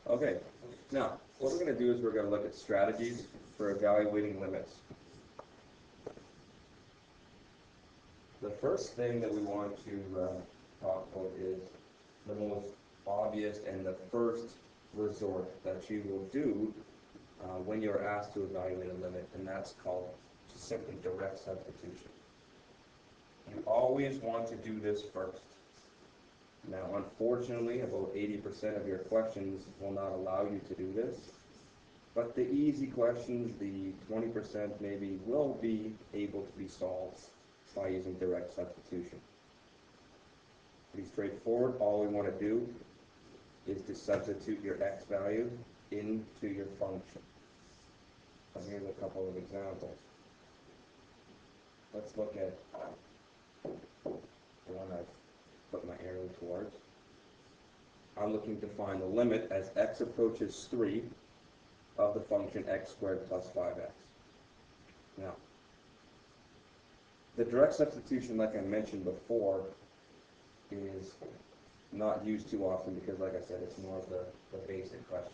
Okay, now, what we're going to do is we're going to look at strategies for evaluating limits. The first thing that we want to talk about is the most obvious and the first resort that you will do when you're asked to evaluate a limit, and that's called just simply direct substitution. You always want to do this first. Now, unfortunately, about 80% of your questions will not allow you to do this, but the easy questions, the 20% maybe, will be able to be solved by using direct substitution. Pretty straightforward. All we want to do is to substitute your x value into your function. So here's a couple of examples. Let's look at the one I've put my arrow towards. I'm looking to find the limit as x approaches 3 of the function x squared plus 5x. Now, the direct substitution, like I mentioned before, is not used too often because, like I said, it's more of the basic questions.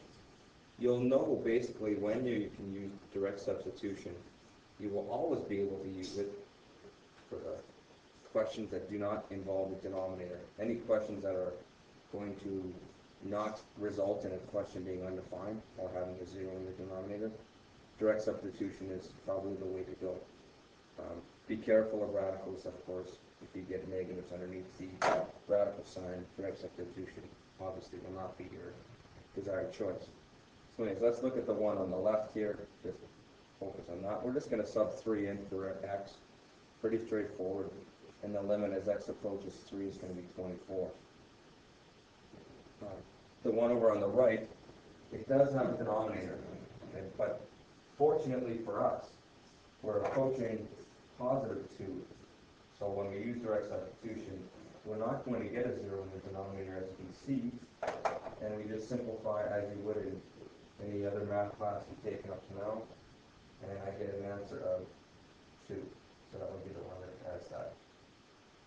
You'll know basically when you can use direct substitution. You will always be able to use it for the questions that do not involve the denominator. Any questions that are going to not result in a question being undefined or having a 0 in the denominator, direct substitution is probably the way to go. Be careful of radicals, of course. If you get negatives underneath the radical sign, direct substitution obviously will not be your desired choice. So anyways, let's look at the one on the left here. Just focus on that. We're just going to sub 3 in for x. Pretty straightforward. And the limit as x approaches 3 is going to be 24. The one over on the right, it does have a denominator, okay? But fortunately for us, we're approaching positive 2. So when we use direct substitution, we're not going to get a 0 in the denominator, as you can see, and we just simplify as you would in any other math class you've taken up to now, and I get an answer of 2. So that would be the one that has that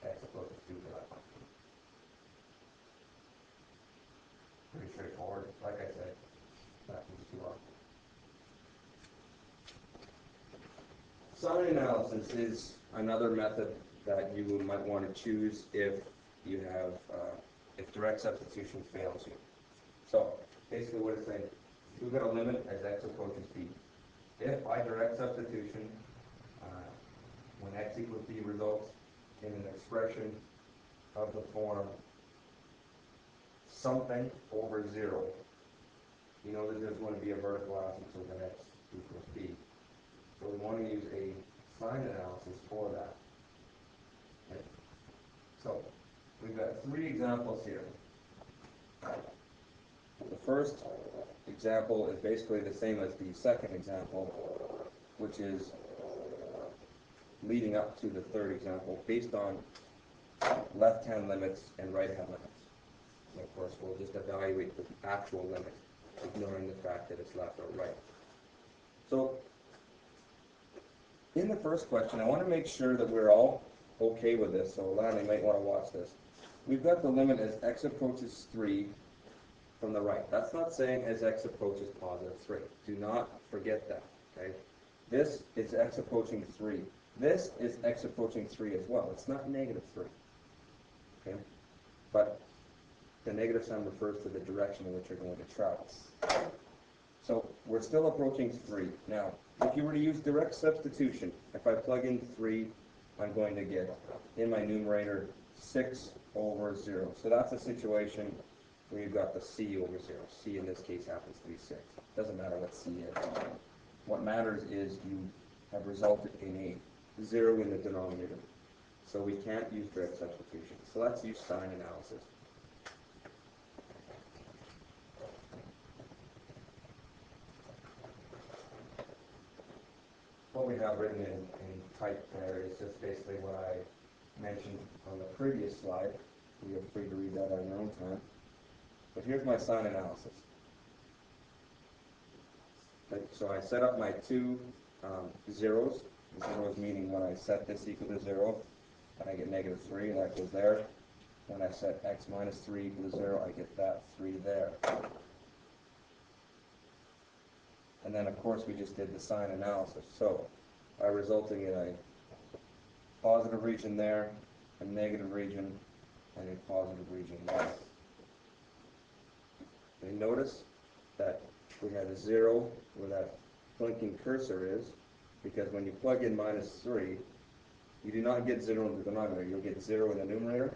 x approaches 2 for that function. Pretty straightforward. Like I said, not used too often. Sign analysis is another method that you might want to choose if you have if direct substitution fails you. So basically what it's saying, we've got a limit as x approaches b. If by direct substitution, when x equals b results in an expression of the form something over 0, you know that there's going to be a vertical asymptote when x equals b. So we want to use a sign analysis for that. Okay. So we've got 3 examples here. The first example is basically the same as the second example, which is leading up to the third example based on left-hand limits and right-hand limits. And of course, we'll just evaluate the actual limit, ignoring the fact that it's left or right. So in the first question, I want to make sure that we're all okay with this, so Lana, you might want to watch this. We've got the limit as x approaches 3 from the right. That's not saying as x approaches positive 3. Do not forget that, okay? This is x approaching 3. This is x approaching 3 as well. It's not negative 3, okay? But the negative sign refers to the direction in which you're going to travel. So we're still approaching 3. Now, if you were to use direct substitution, if I plug in 3, I'm going to get, in my numerator, 6 over 0. So that's a situation where you've got the c over 0. C in this case happens to be 6. Doesn't matter what c is. What matters is you have resulted in a 0 in the denominator. So we can't use direct substitution. So let's use sign analysis. What we have written in type there is just basically what I mentioned on the previous slide. You're free to read that on your own time. But here's my sign analysis. Okay, so I set up my 2 zeros. Zeros meaning when I set this equal to 0, and I get negative 3, and that goes there. When I set x minus 3 equal to 0, I get that 3 there. And then of course we just did the sign analysis. So resulting in a positive region there, a negative region, and a positive region there. And notice that we had a 0 where that blinking cursor is, because when you plug in -3, you do not get 0 in the denominator. You'll get 0 in the numerator,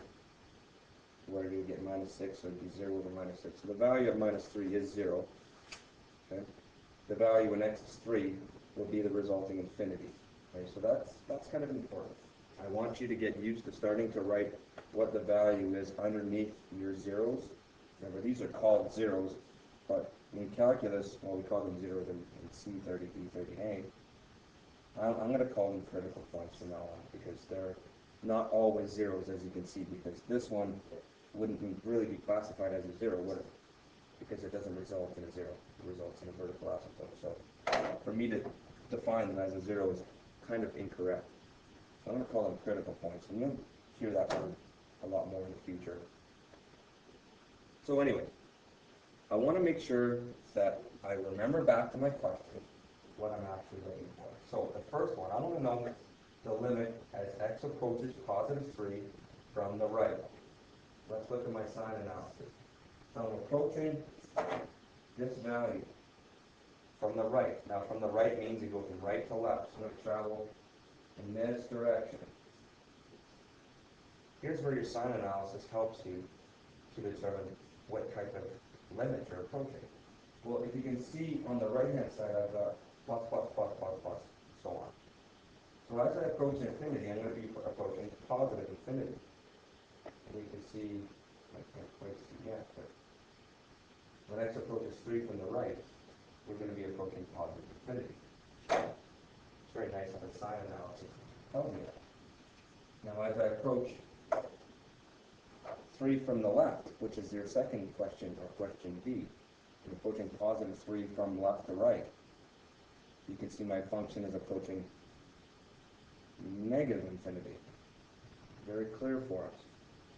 where you get -6, so it would be 0 over -6. So the value of -3 is 0. Okay? The value in x is 3 will be the resulting infinity. Okay? So that's kind of important. I want you to get used to starting to write what the value is underneath your zeros. Remember, these are called zeros, but in calculus, well, we call them zeros in C30, B30A. I'm going to call them critical points from now on, because they're not always zeros, as you can see, because this one wouldn't really be classified as a 0, would it? Because it doesn't result in a 0. It results in a vertical asymptote. So for me to define them as a 0 is kind of incorrect. So I'm going to call them critical points, and you'll hear that word a lot more in the future. So anyway, I want to make sure that I remember back to my question what I'm actually looking for. So the first one, I want to know the limit as x approaches +3 from the right. Let's look at my sign analysis. So I'm approaching this value from the right. Now from the right means you go from right to left. So I'm going to travel in this direction. Here's where your sign analysis helps you to determine what type of limit you're approaching. Well, if you can see on the right-hand side, I've got plus, plus, plus, plus, plus, so on. So as I approach infinity, I'm going to be approaching positive infinity. And you can see, I can't quite see yet, but when x approaches 3 from the right, we're going to be approaching positive infinity. It's very nice how the sign analysis tells me that. Now as I approach 3 from the left, which is your second question, or question B, I'm approaching +3 from left to right. You can see my function is approaching negative infinity. Very clear for us.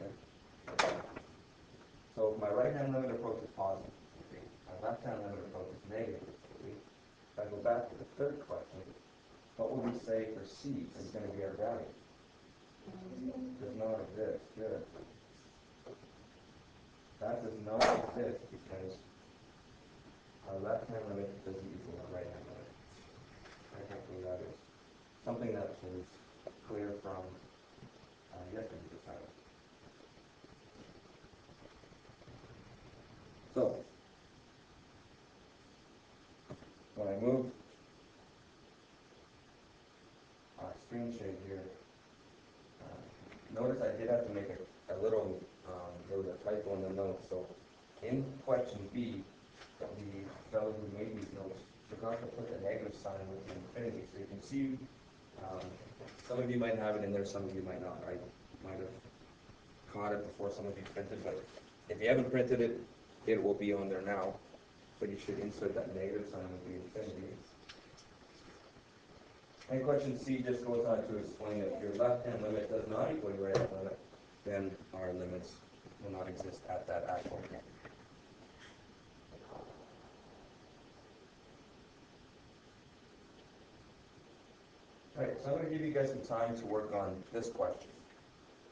Okay? So if my right-hand limit approaches positive infinity, my left-hand limit approaches negative infinity. If I go back to the third question, what would we say for C is going to be our value? Does not exist. Good. That does not exist because our left-hand limit doesn't equal our right-hand limit. I think that is something that was clear from yesterday's assignment. So, when I move screen shade here, notice I did have to make a little, there was a typo in the notes. So in question B, the fellow who made these notes forgot to put the negative sign with the infinity. So you can see, some of you might have it in there, some of you might not. I might have caught it before some of you printed, but if you haven't printed it, it will be on there now. But you should insert that negative sign with the infinity. And question C just goes on to explain that if your left-hand limit does not equal your right-hand limit, then our limits will not exist at that actual point. Alright, so I'm going to give you guys some time to work on this question.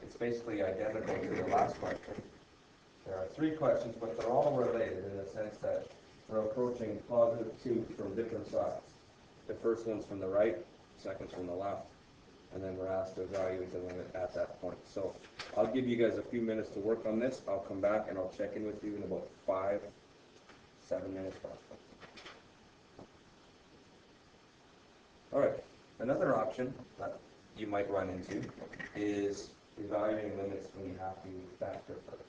It's basically identical to the last question. There are 3 questions, but they're all related in the sense that we're approaching +2 from different sides. The first one's from the right, second's from the left, and then we're asked to evaluate the limit at that point. So I'll give you guys a few minutes to work on this. I'll come back and I'll check in with you in about 5-7 minutes. Alright, another option that you might run into is evaluating limits when you have to factor first.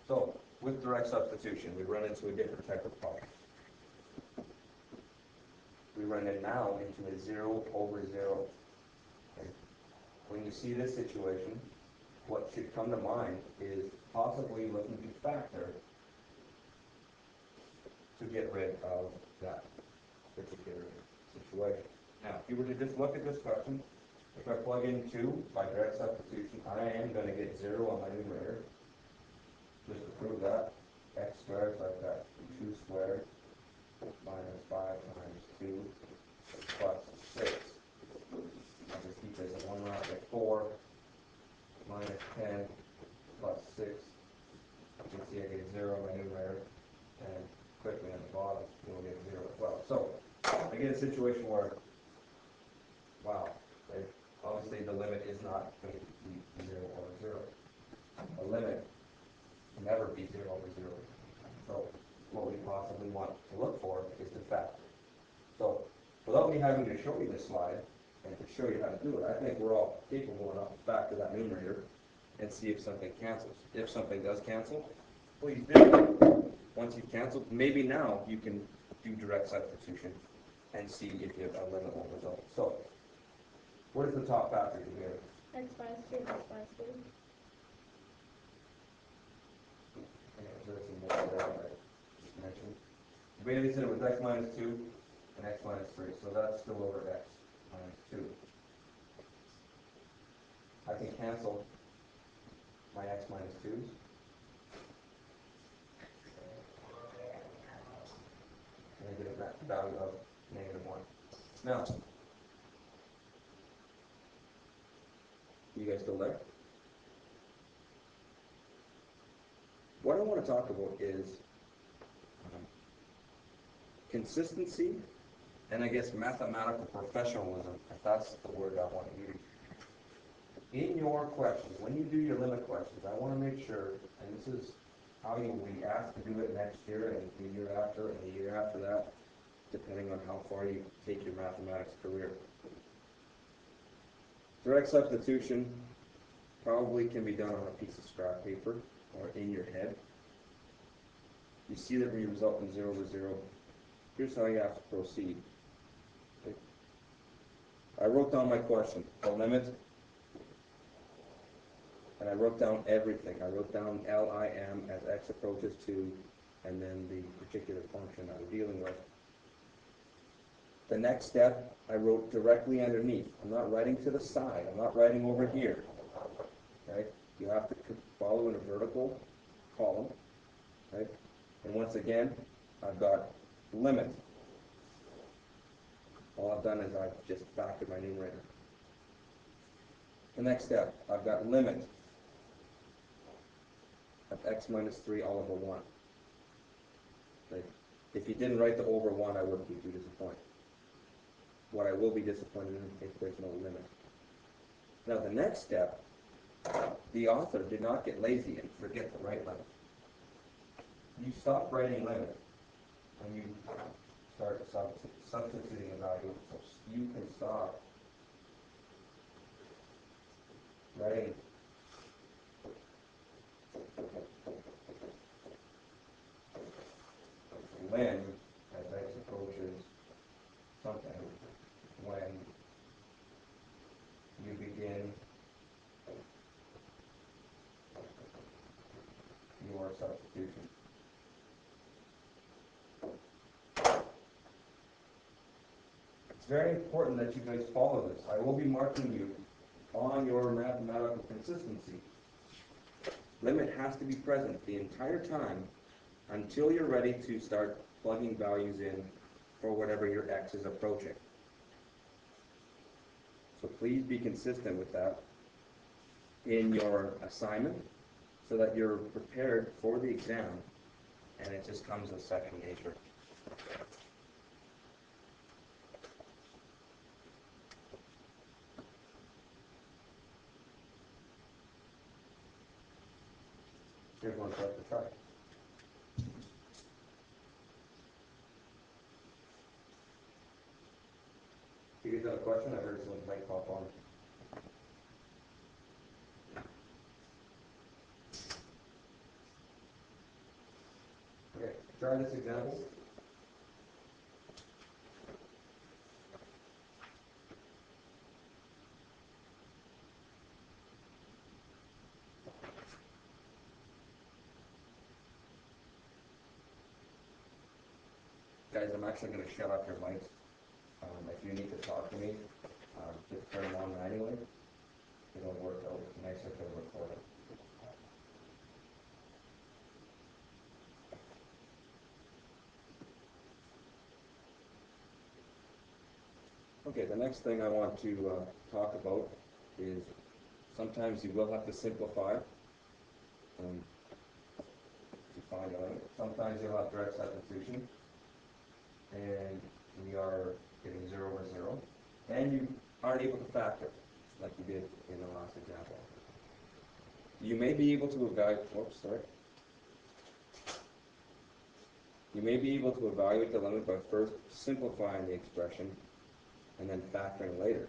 So, with direct substitution, we run into a different type of problem. We run it now into a 0 over 0. Okay. When you see this situation, what should come to mind is possibly looking to factor to get rid of that particular situation. Now, if you were to just look at this question, if I plug in 2 by direct substitution, I am going to get 0 on my numerator. Just to prove that, x squared, so I've got 2 squared minus 0 in my numerator, and quickly on the bottom, you'll get 0 as well. So, I get a situation where, wow, right? Obviously the limit is not going to be 0 over 0. The limit can never be 0 over 0. So, what we possibly want to look for is the fact. So, without me having to show you this slide, and to show you how to do it, I think we're all capable enough to factor that numerator and see if something cancels. If something does cancel, please do. Once you've canceled, maybe now you can do direct substitution and see if you have a limit will result. So, what is the top factor here? X minus 2 and X minus 3. There's some more there that I just mentioned. Bailey said it was X minus 2 and X minus 3, so that's still over X minus 2. I can cancel my X minus 2's. And I get a value of -1. Now, you guys still there? What I want to talk about is consistency and I guess mathematical professionalism, if that's the word I want to use. In your questions, when you do your limit questions, I want to make sure, and this is how you will be asked to do it next year and the year after and the year after that, depending on how far you take your mathematics career. Direct substitution probably can be done on a piece of scrap paper or in your head. You see that we result in 0 over 0. Here's how you have to proceed. Okay. I wrote down my question, the limit, and I wrote down everything. I wrote down LIM as x approaches to, and then the particular function I was dealing with. The next step, I wrote directly underneath. I'm not writing to the side. I'm not writing over here. Right? You have to follow in a vertical column. Right? And once again, I've got limit. All I've done is I've just factored my numerator. The next step, I've got limit of x minus 3 all over 1. Okay. If you didn't write the over 1, I wouldn't be too disappointed. What I will be disappointed in if there's no limit. Now the next step, the author did not get lazy and forget to write limit. You stop writing limit and you start substituting a value, so you can stop writing when as x approaches something, when you begin your substitution. It's very important that you guys follow this. I will be marking you on your mathematical consistency. Limit has to be present the entire time until you're ready to start plugging values in for whatever your x is approaching. So please be consistent with that in your assignment so that you're prepared for the exam and it just comes as second nature. Here's one for us to try. You guys have a question? I heard some light pop on. Okay, try this example. Guys, I'm actually going to shut off your mics. If you need to talk to me, just turn them on manually. It'll work out nicer for the recording. Okay, the next thing I want to talk about is sometimes you will have to simplify to find a limit. Sometimes you'll have direct substitution, and we are getting 0 over 0, and you aren't able to factor, like you did in the last example. You may be able to You may be able to evaluate the limit by first simplifying the expression and then factoring later.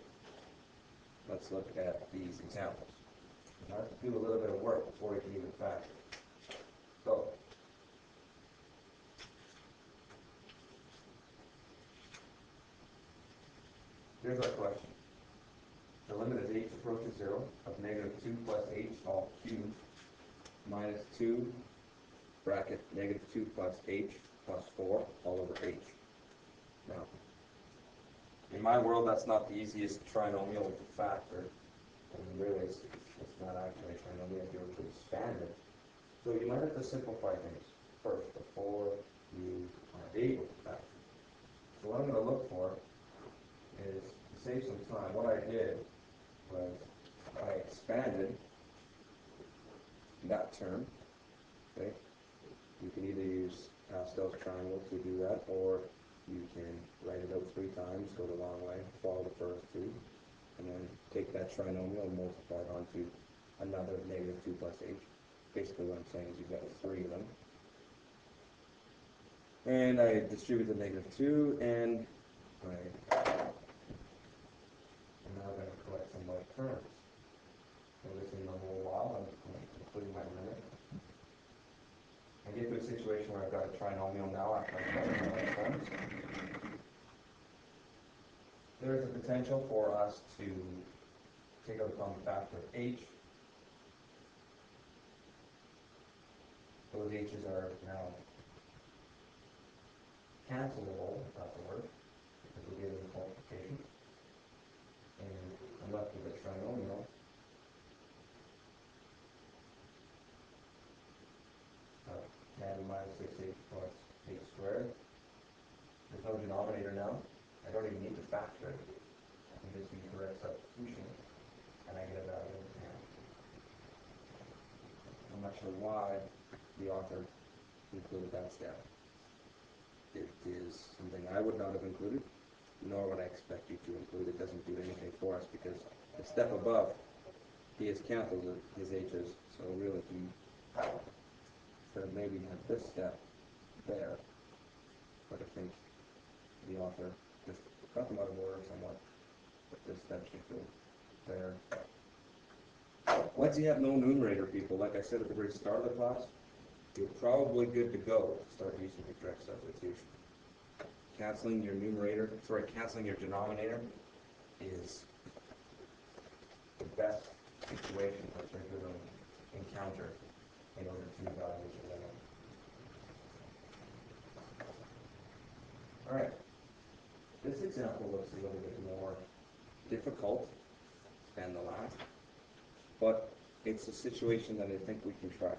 Let's look at these examples. You have to do a little bit of work before you can even factor. So, here's our question. The limit as h approaches 0 of negative 2 plus h all cubed minus 2 bracket negative 2 plus h plus 4 all over h. Now, in my world, that's not the easiest trinomial to factor. And really, it's not actually a trinomial if you were to expand it. So you might have to simplify things first before you are able to factor. So what I'm going to look for is, to save some time, what I did was I expanded that term. Okay? You can either use Pascal's triangle to do that, or you can write it out 3 times, go the long way, follow the first 2, and then take that trinomial and multiply it onto another negative 2 plus h. Basically what I'm saying is you've got 3 of them. And I distribute the negative 2, and I'm now going to collect some like terms. Noticing the whole while, I'm including my limit. I get to a situation where I've got a trinomial now after I've collected my terms. There is a potential for us to take out a common factor of h. Those h's are now cancelable, if that's a word, because we're given the multiplication. And I'm left with a trinomial of 10 minus 6h plus h squared. There's no denominator now. I don't even need to factor it. I can just use direct substitution, and I get a value of 10. I'm not sure why the author included that step. It is something I would not have included, nor would I expect you to include. It doesn't do anything for us because the step above, he has canceled his h's, so really he should have maybe had this step there. But I think the author just got them out of order somewhat. But this step should go there. Once you have no numerator, people, like I said at the very start of the class, you're probably good to go to start using the direct substitution. Canceling your denominator is the best situation that you're going to encounter in order to evaluate your limit. Alright, this example looks a little bit more difficult than the last, but it's a situation that I think we can try.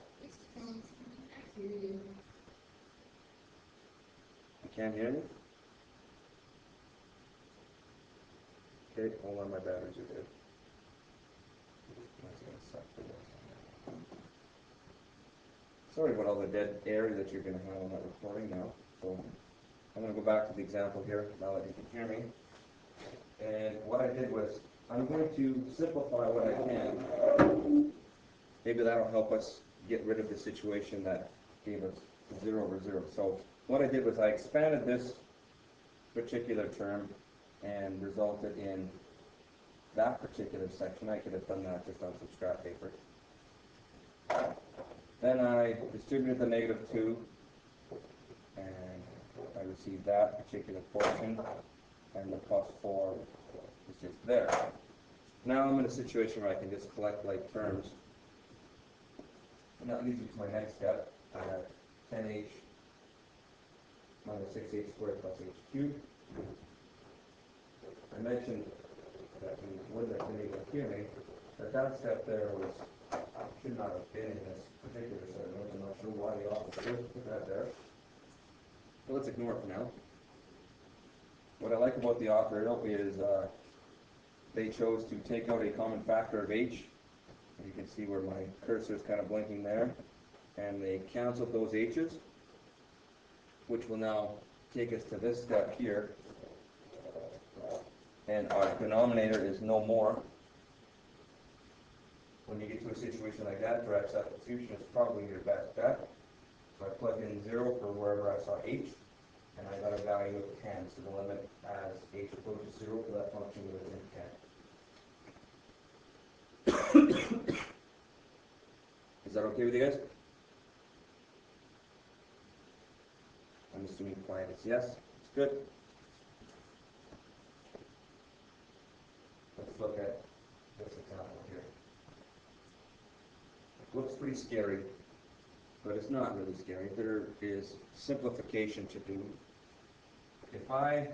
You can't hear me? Okay, hold on, my batteries are dead. That's going to suck for this. Sorry about all the dead air that you're going to have on that recording now. So I'm going to go back to the example here, now that you can hear me. And what I did was, I'm going to simplify what I can. Maybe that'll help us get rid of the situation that gave us 0 over 0. So what I did was I expanded this particular term and resulted in that particular section. I could have done that just on some scrap paper. Then I distributed the negative 2, and I received that particular portion, and the plus 4 is just there. Now I'm in a situation where I can just collect like terms. And that leads me to my next step. I have 10h minus 6h squared plus h cubed. I mentioned that you wouldn't have been able to hear me, that step there should not have been in this particular set of notes. I'm not sure why the author put that there. But let's ignore it for now. What I like about the author is they chose to take out a common factor of h. You can see where my cursor is kind of blinking there. and they canceled those h's, which will now take us to this step here, and our denominator is no more. When you get to a situation like that, direct substitution is probably your best bet. So I plug in 0 for wherever I saw h, and I got a value of 10. So the limit as h approaches 0 for that function would have been 10. Is that okay with you guys? I'm assuming quiet is yes. It's good. Let's look at this example here. It looks pretty scary, but it's not really scary. There is simplification to do. If I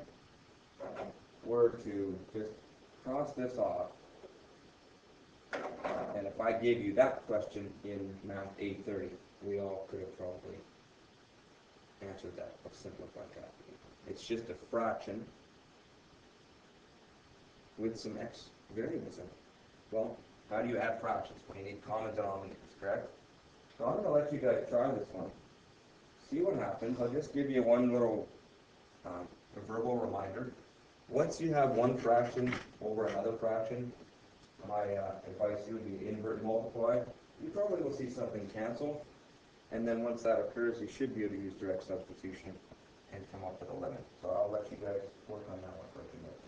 were to just cross this off, and if I gave you that question in Math 830, we all could have probably answered that or simplified that. It's just a fraction with some x variables in it. Well, how do you add fractions? Well, you need common denominators, correct? So I'm going to let you guys try this one. See what happens. I'll just give you one little verbal reminder. Once you have one fraction over another fraction, my advice to you would be invert and multiply. You probably will see something cancel, and then once that occurs, you should be able to use direct substitution and come up with a limit. So I'll let you guys work on that one for a few minutes.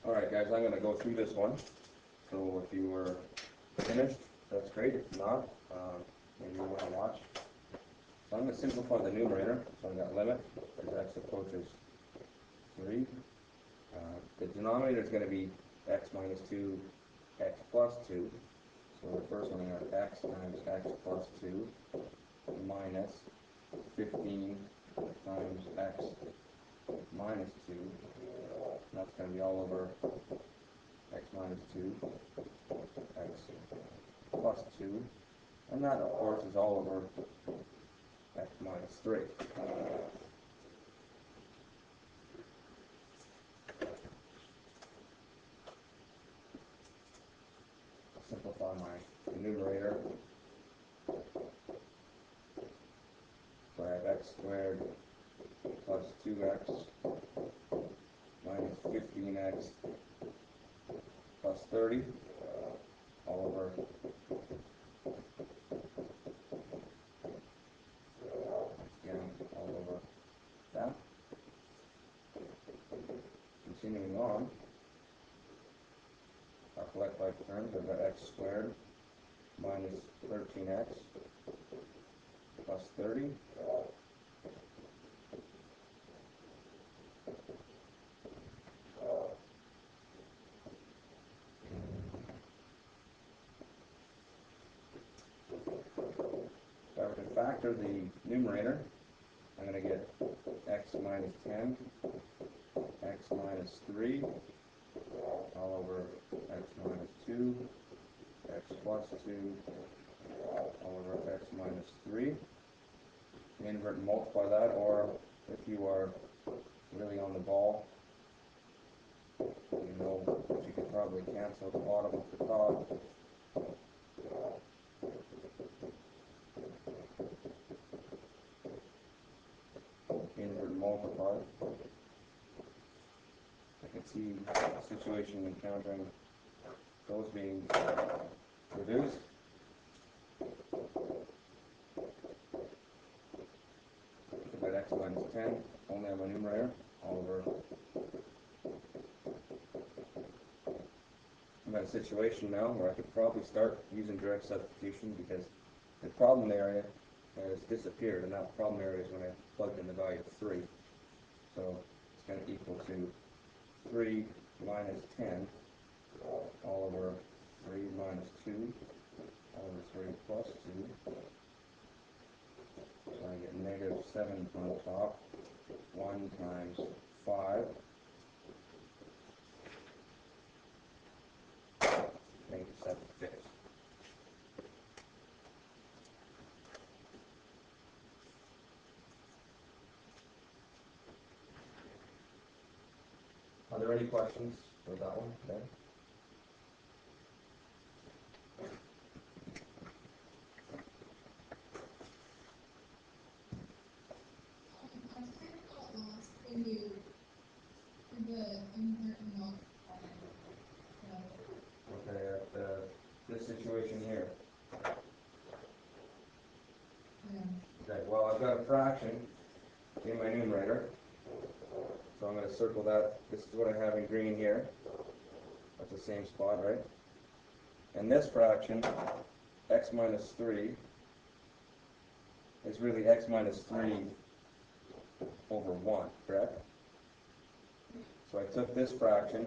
Alright guys, I'm going to go through this one. So if you were finished, that's great. If not, maybe you want to watch. So I'm going to simplify the numerator. So I've got limit as x approaches 3. The denominator is going to be x minus 2, x plus 2. So the first one, I got x times x plus 2 minus 15 times x minus 2. That's going to be all over x minus 2, x plus 2. And that, of course, is all over x minus 3. Simplify my numerator. So I have x squared plus 2x minus 15x plus 30 all over again all over that. Continuing on, our collect like terms, I've got x squared minus 13x plus 30 So I can factor the numerator. I'm going to get x minus 10, x minus 3, all over x minus 2, x plus 2, all over x minus 3. Invert and multiply that, or if you are really on the ball, you know that you could probably cancel the bottom with the top. Invert and multiply. I can see the situation encountering those being reduced. So that x minus 10, only on my numerator, all over. I'm at a situation now where I could probably start using direct substitution because the problem area has disappeared, and that problem area is when I plugged in the value of 3. So it's going to equal to 3 minus 10 all over 3 minus 2 all over 3 plus 2. So I get negative 7 on the top, 1 times 5, negative 7/5. Are there any questions for that one today? situation here? Okay, well, I've got a fraction in my numerator, so I'm going to circle that. This is what I have in green here. That's the same spot, right? And this fraction, x minus 3, is really x minus 3 over 1, correct? So I took this fraction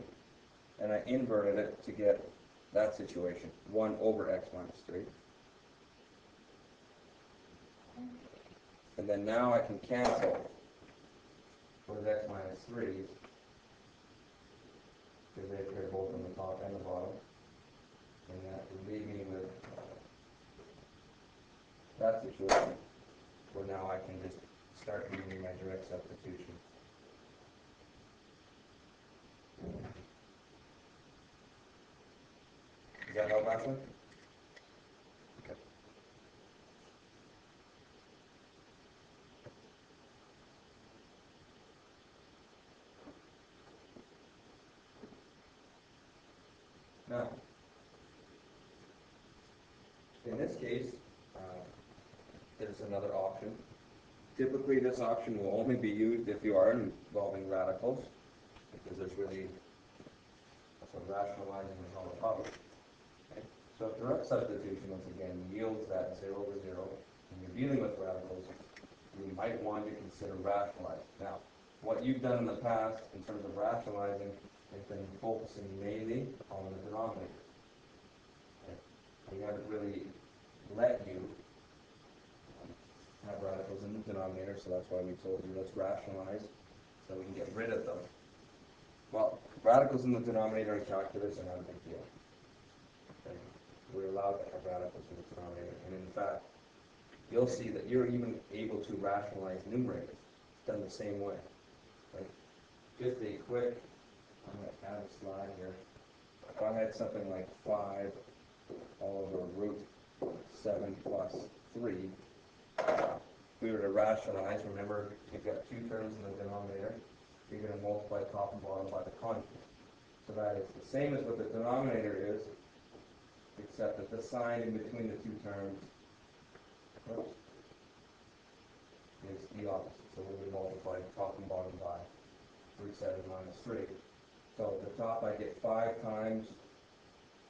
and I inverted it to get that situation, 1 over x minus 3. And then now I can cancel with x minus 3, because they appear both on the top and the bottom. And that will leave me with that situation, where now I can just start using my direct substitution. Does that help, Ashley? Okay. Now, in this case, there's another option. Typically, this option will only be used if you are involving radicals, because there's really, that's what rationalizing is all about. Okay. So direct substitution, once again, yields that 0 over 0. When you're dealing with radicals, you might want to consider rationalizing. Now, what you've done in the past in terms of rationalizing has been focusing mainly on the denominator. Okay. We haven't really let you have radicals in the denominator, so that's why we told you let's rationalize so we can get rid of them. Well, radicals in the denominator in calculus are not a big deal. Okay. We're allowed to have radicals in the denominator, and in fact, you'll see that you're even able to rationalize numerators. It's done the same way. Right? Just a quick, I'm going to add a slide here. If I had something like 5 all over root 7 plus 3, if we were to rationalize, remember, you've got two terms in the denominator, you're going to multiply top and bottom by the conjugate. So that is the same as what the denominator is, except that the sign in between the two terms is the opposite. So we would multiply top and bottom by root 7 minus 3. So at the top I get 5 times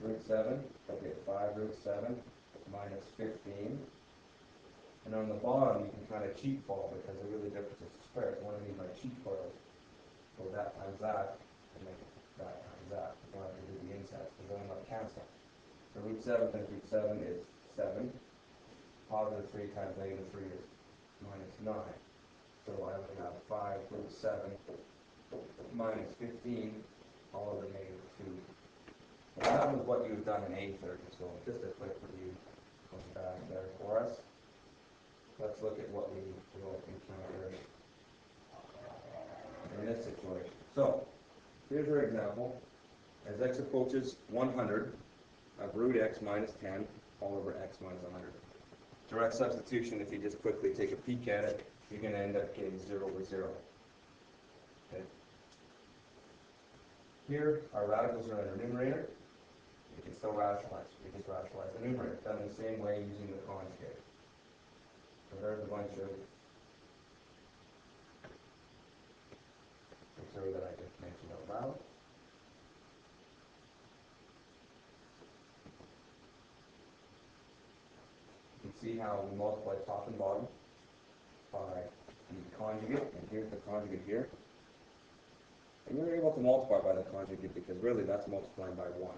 root 7, I get 5 root 7 minus 15. And on the bottom, you can kind of cheat fall because they're really different as squares. What I mean by cheat fall is go that times that, and make that times that. You don't have to do the insets because they'll end up canceling. So root 7 times root 7 is 7. Positive 3 times negative 3 is minus 9. So I would have 5 root 7 minus 15 all over negative 2. And that was what you've done in A30. So just a quick review going back there for us. Let's look at what we will encounter in this situation. So, here's our example. As x approaches 100, of root x minus 10 all over x minus 100. Direct substitution, if you just quickly take a peek at it, you're going to end up getting 0 over 0. Okay. Here, our radicals are in our numerator. We can still rationalize. We just rationalize the numerator. Done the same way using the conjugate. So there's a bunch of material that I just mentioned out loud. You can see how we multiply top and bottom by the conjugate, and here's the conjugate here. And you're able to multiply by the conjugate because really that's multiplying by 1.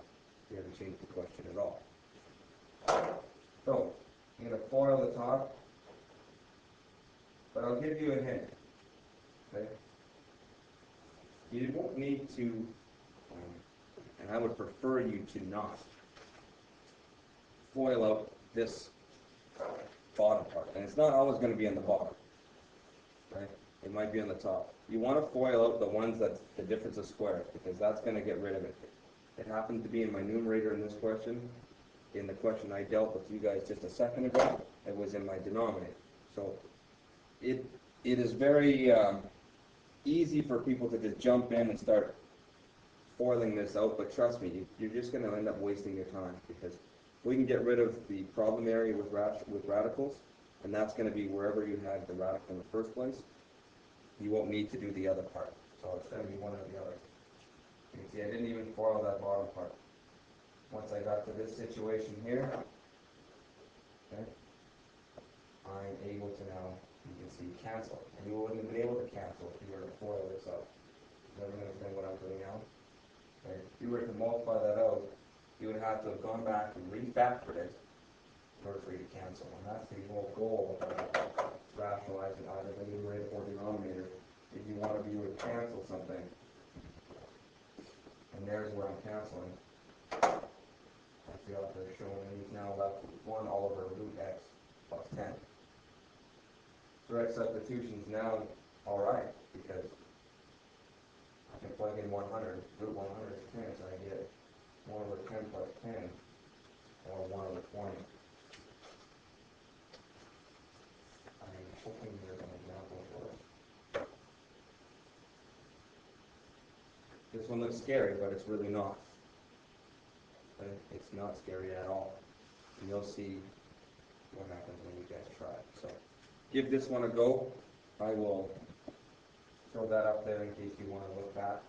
You haven't changed the question at all. So, I'm going to FOIL the top. But I'll give you a hint. Okay? You won't need to, and I would prefer you to not FOIL out this bottom part. And it's not always going to be on the bottom. Right? It might be on the top. You want to FOIL out the ones that's the difference of squares, because that's going to get rid of it. It happened to be in my numerator in this question. In the question I dealt with you guys just a second ago, it was in my denominator. So it is very easy for people to just jump in and start foiling this out, but trust me, you're just going to end up wasting your time because We can get rid of the problem area with radicals, and that's going to be wherever you had the radical in the first place. You won't need to do the other part. So it's going to be one or the other. You can see I didn't even FOIL that bottom part. Once I got to this situation here, okay, I'm able to now, you can see, cancel. And you wouldn't have been able to cancel if you were to FOIL this out. You never understand what I'm doing now. Okay. If you were to multiply that out, you would have to have gone back and refactored it in order for you to cancel. And that's the whole goal of rationalizing either the numerator or denominator. If you want to be able to cancel something, and there's where I'm canceling. As the author is showing, he's now left with 1 over root x plus 10. Direct substitution is now alright, because I can plug in 100. Root 100 is 10, so I get 1 over 10 plus 10, or 1 over 20. I'm hoping there's an example for it. This one looks scary, but it's really not. Okay? It's not scary at all. And you'll see what happens when you guys try it. So give this one a go. I will throw that up there in case you want to look back.